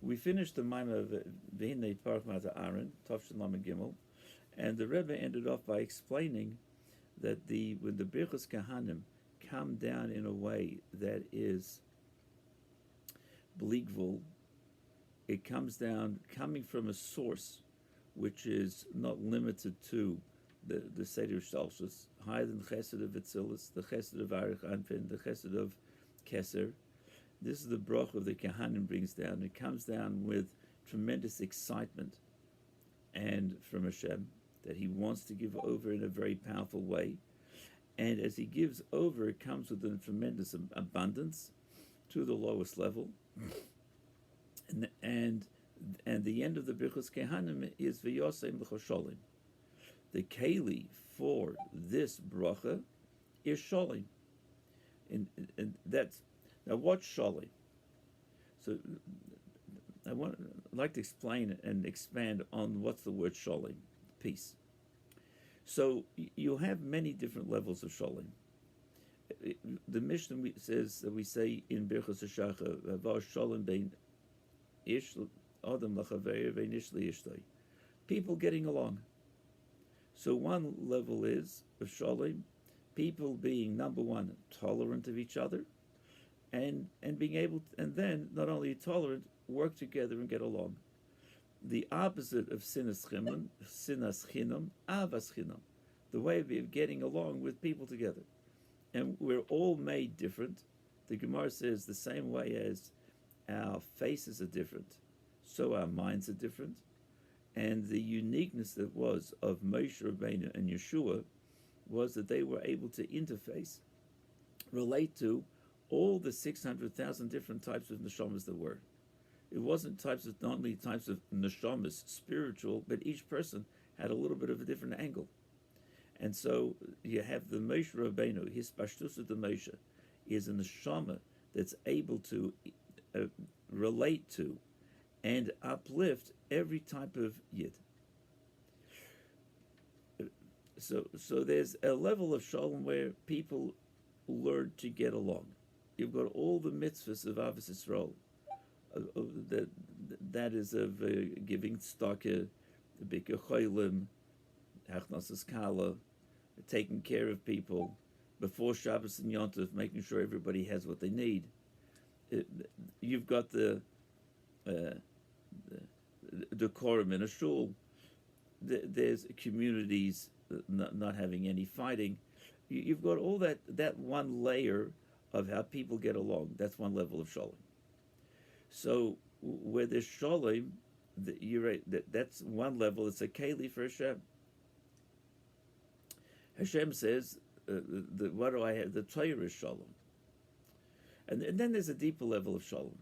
We finished the Maimah of V'hinei Porach Mateh Aharon, Tov Shalom and Gimel, and the Rebbe ended off by explaining that when the Birchos Kahanim come down in a way that is Bligvul, it comes down coming from a source which is not limited to the Seder Shalshus, higher than the Chesed of Vitzilis, the Chesed of Arich Anpin, the Chesed of Keser. This is the Broch of the Kahanim brings down. It comes down with tremendous excitement and from Hashem that he wants to give over in a very powerful way. And as he gives over, it comes with a tremendous abundance to the lowest level. And the end of the Birchos Kehanim is V'yosem l'chosholim. The keli for this bracha is sholim. And that's, now what's sholim? So I'd like to explain and expand on what's the word sholim piece. So you have many different levels of sholim. The Mishnah says that we say in Birchos Hashacha, "Var sholim bein ish adam lachaver bein ish liishtoi," people getting along. So one level is of sholim, people being, number one, tolerant of each other, and being able to, and then not only tolerant, work together and get along. The opposite of sinas chinam, avas chinam, the way of getting along with people together. And we're all made different. The Gemara says the same way as our faces are different, so our minds are different. And the uniqueness that was of Moshe Rabbeinu and Yeshua was that they were able to interface, relate to all the 600,000 different types of neshamas there were. It wasn't not only types of neshamas, spiritual, but each person had a little bit of a different angle. And so you have the Moshe Rabbeinu, his pashtus of the Moshe, is a neshama that's able to relate to and uplift every type of yid. So there's a level of shalom where people learn to get along. You've got all the mitzvahs of Avos Yisrael. That is of giving tzedakah, bikkur cholim, hachnasas kala, taking care of people before Shabbos and Yom Tov, making sure everybody has what they need. You've got the decorum in a shul. There's communities not having any fighting. You've got all that one layer of how people get along. That's one level of shalom. So where there's shalom, you're right. That's one level. It's a keli for Hashem. Hashem says, "What do I have?" The Torah is shalom, and then there's a deeper level of shalom.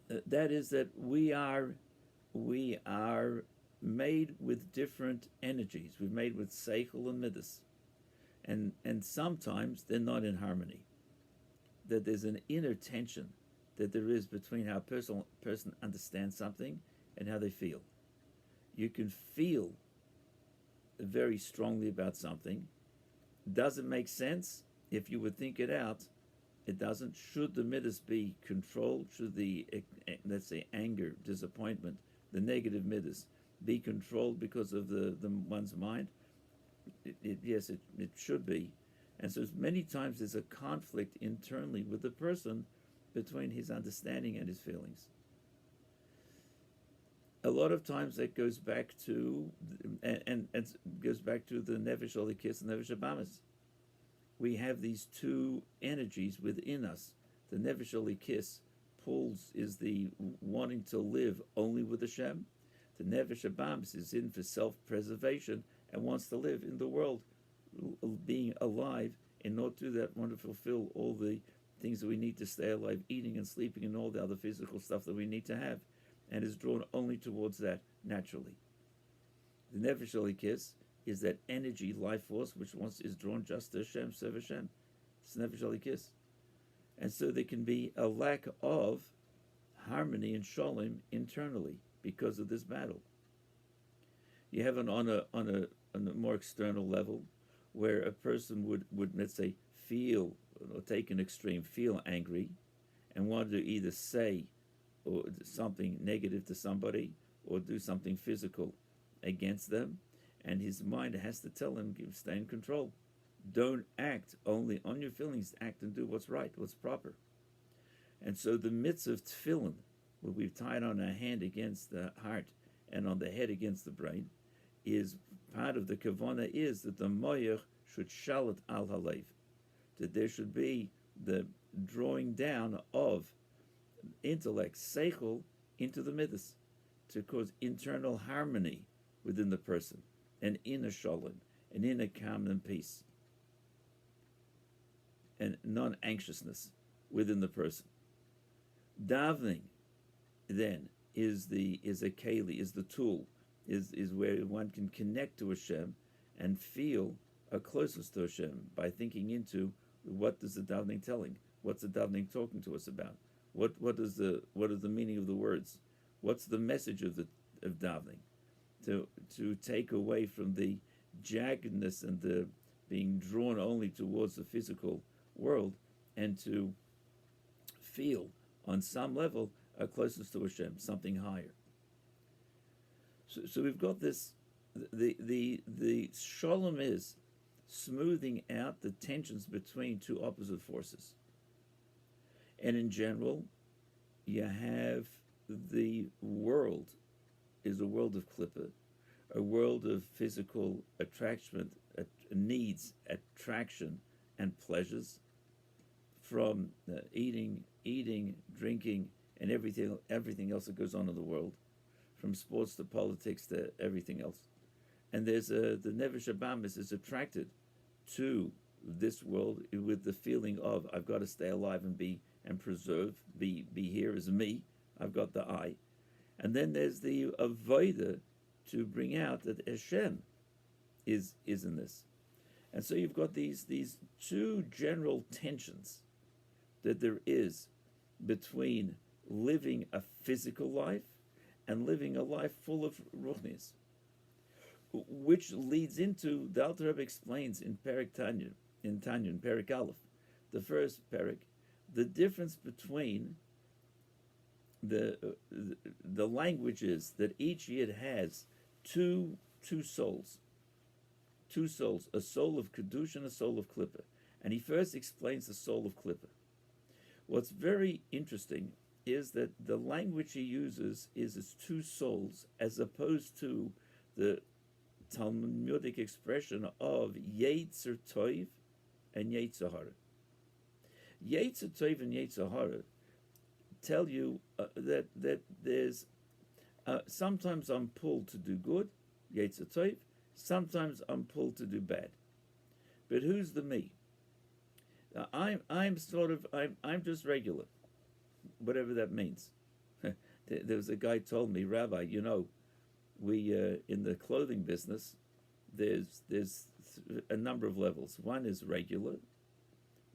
That is that we are made with different energies. We're made with seichel and midas, and sometimes they're not in harmony. That there's an inner tension that there is between how a person understands something and how they feel. You can feel very strongly about something. Doesn't make sense. If you would think it out, it doesn't. Should the midas be controlled? Should the, let's say, anger, disappointment, the negative midas be controlled because of the one's mind? Yes, it should be. And so many times there's a conflict internally with the person between his understanding and his feelings. A lot of times that goes back to, and goes back to the Nefesh Olikis and Nefesh Abamas. We have these two energies within us. The Nefesh Olikis is the wanting to live only with Hashem. The Nefesh Abamas is in for self-preservation and wants to live in the world, being alive, in order to do that, want to fulfill all the things that we need to stay alive, eating and sleeping and all the other physical stuff that we need to have, and is drawn only towards that naturally. The Nefesh Olikis is that energy, life force, which is drawn just to Hashem, serve Hashem. It's Nefesh Olikis. And so there can be a lack of harmony and shalom internally because of this battle. You have on a more external level where a person would let's say, feel, or take an extreme, feel angry, and want to either say or something negative to somebody, or do something physical against them, and his mind has to tell him, stay in control. Don't act only on your feelings. Act and do what's right, what's proper. And so the mitzvah of tefillin, where we've tied on our hand against the heart and on the head against the brain, is part of the kavana is that the moyach should shalat al halev, that there should be the drawing down of intellect, seichel, into the midas, to cause internal harmony within the person, and inner sholom, and inner calm and peace, and non-anxiousness within the person. Davening, then, is a keli, is the tool, is where one can connect to Hashem and feel a closeness to Hashem by thinking into what is the davening telling, what's the davening talking to us about, what is the meaning of the words, what's the message of davening, to take away from the jaggedness and the being drawn only towards the physical world, and to feel on some level a closeness to Hashem, something higher. So we've got this. The Sholom is smoothing out the tensions between two opposite forces. And in general, you have the world is a world of klippa, a world of physical attraction, needs, attraction, and pleasures, from eating, drinking, and everything else that goes on in the world, from sports to politics to everything else. And there's the Nefesh Abamis is attracted to this world with the feeling of, I've got to stay alive and be here as me. I've got the I. And then there's the avodah to bring out that Hashem is in this. And so you've got these two general tensions that there is between living a physical life and living a life full of ruchnis, which leads into, the Alter Rebbe explains in Perek Tanya, in Perek Aleph, the first Perek, the difference between the language is that each yid has two souls, a soul of Kedusha and a soul of Klippa. And he first explains the soul of Klippa. What's very interesting is that the language he uses is his two souls, as opposed to the Talmudic expression of Yetzer Tov and Yetzer Hara. Yetzer Tov and Yetzer Hara tell you that there's sometimes I'm pulled to do good, Yetzer Tov, sometimes I'm pulled to do bad. But who's the me? I'm just regular, whatever that means. There was a guy told me, Rabbi, we in the clothing business, there's a number of levels. One is regular,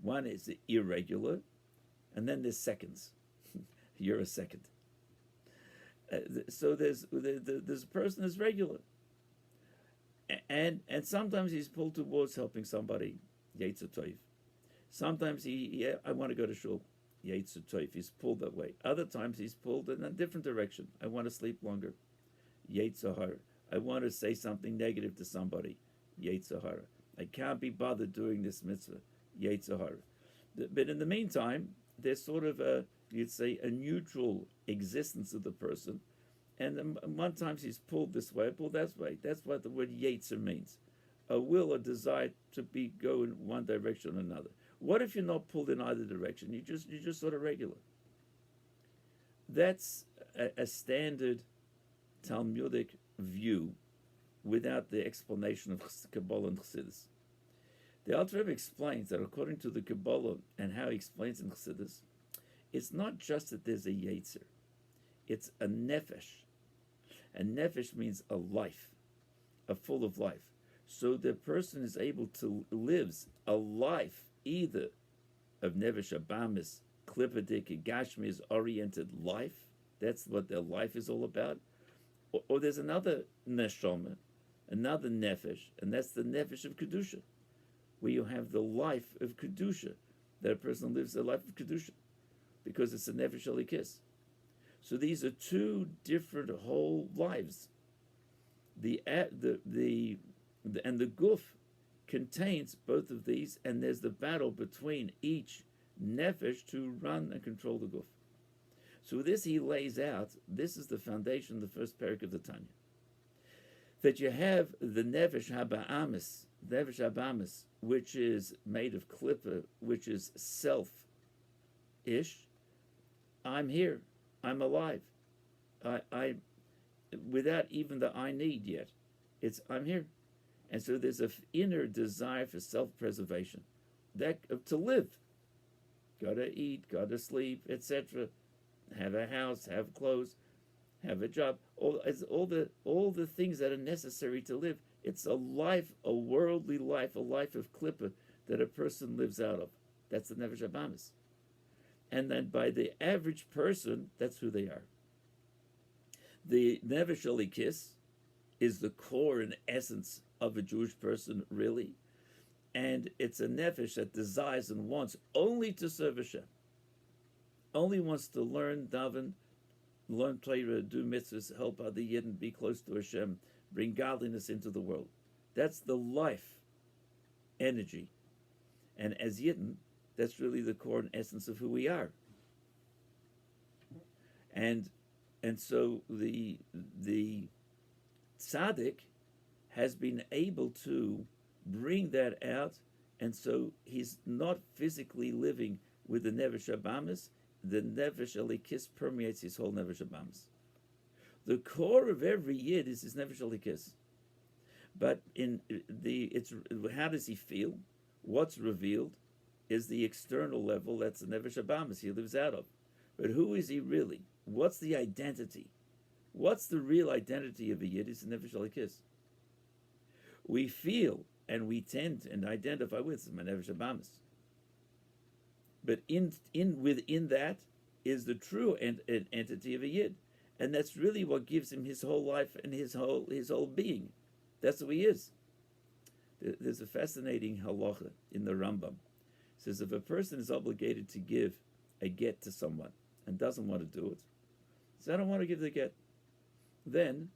one is irregular, and then there's seconds. You're a second. So there's a person is regular, and sometimes he's pulled towards helping somebody, Yetzer Tov. Sometimes I want to go to shul, Yetzer Tov. He's pulled that way. Other times he's pulled in a different direction. I want to sleep longer, Yetzer Hara. I want to say something negative to somebody, Yetzer Hara. I can't be bothered doing this mitzvah, Yetzer Hara. But in the meantime, there's sort of you'd say, a neutral existence of the person. And one times he's pulled this way, pulled that way. That's what the word Yetzer means. A will, a desire to go in one direction or another. What if you're not pulled in either direction? You're just sort of regular. That's a standard Talmudic view without the explanation of Kabbalah and Chassidus. The Alter Rebbe explains that according to the Kabbalah and how he explains in Chassidus, it's not just that there's a Yetzer, it's a nefesh. A nefesh means a life, a full of life. So the person is able to live a life either of nefesh abamis, klippadik, gashmiz oriented life. That's what their life is all about. Or there's another neshama, another nefesh, and that's the nefesh of kedusha, where you have the life of kedusha, that a person lives a life of kedusha, because it's a nefesh alikis. So these are two different whole lives. And the guf contains both of these, and there's the battle between each nefesh to run and control the guf. So with this he lays out, this is the foundation, the first parak of the Tanya, that you have the nefesh habamis, which is made of klippa, which is self-ish. I'm here, I'm alive. I without even the I need yet. It's I'm here. And so there's an inner desire for self-preservation, that to live. Gotta eat, gotta sleep, etc. Have a house, have clothes, have a job. All the things that are necessary to live. It's a life, a worldly life, a life of klippa that a person lives out of. That's the nefesh habamis. And then by the average person, that's who they are. The nefesh elikis is the core and essence of a Jewish person, really. And it's a nefesh that desires and wants only to serve Hashem. Only wants to learn daven, learn Torah, do mitzvahs, help other Yidden, be close to Hashem, bring godliness into the world. That's the life energy. And as Yidden, that's really the core and essence of who we are. And so the tzaddik has been able to bring that out, and so he's not physically living with the nefesh habamis. The nefesh elikis permeates his whole nefesh habamis. The core of every yid is his nefesh elikis. But how does he feel? What's revealed is the external level. That's the nefesh habamis he lives out of. But who is he really? What's the identity? What's the real identity of a yid? Is the nefesh elikis. We feel and we tend and identify with the nefesh habamis. But within that is the true entity of a yid, and that's really what gives him his whole life and his whole being. That's who he is. There's a fascinating halacha in the Rambam. It says if a person is obligated to give a get to someone and doesn't want to do it, says I don't want to give the get, then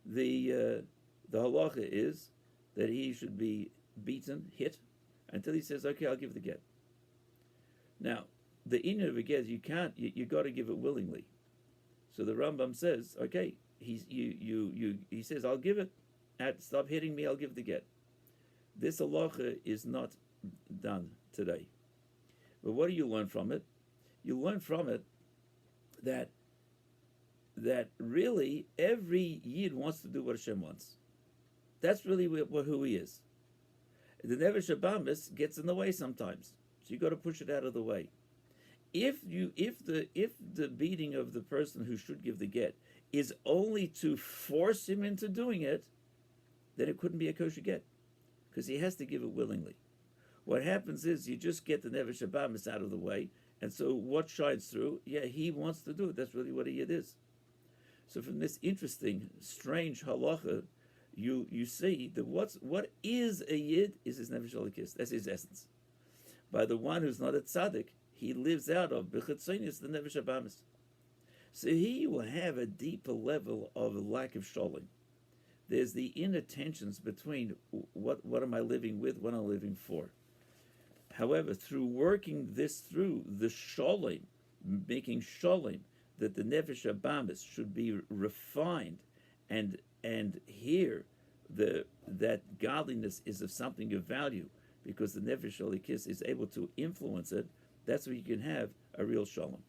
the halacha is that he should be beaten, hit, until he says, okay, I'll give the get. Now, the inyan of a get, you got to give it willingly. So the Rambam says, okay, he says, I'll give it. Stop hitting me, I'll give the get. This halacha is not done today. But what do you learn from it? You learn from it that really every yid wants to do what Hashem wants. That's really who he is. The nefesh habamis gets in the way sometimes, so you got to push it out of the way. If the beating of the person who should give the get is only to force him into doing it, then it couldn't be a kosher get, because he has to give it willingly. What happens is you just get the nefesh habamis out of the way, and so what shines through? Yeah, he wants to do it. That's really what a yid is. So from this interesting, strange halacha, you see that what is a yid is his nefesh elikis. That's his essence. By the one who's not a tzaddik, he lives out of b'chitzonius the nefesh habamis. So here you will have a deeper level of a lack of sholom. There's the inner tensions between what am I living with, what am I living for. However, through working this through, the sholom, making sholom, that the nefesh habamis should be refined, and here that godliness is of something of value, because the nefesh elikis is able to influence it. That's where you can have a real sholom.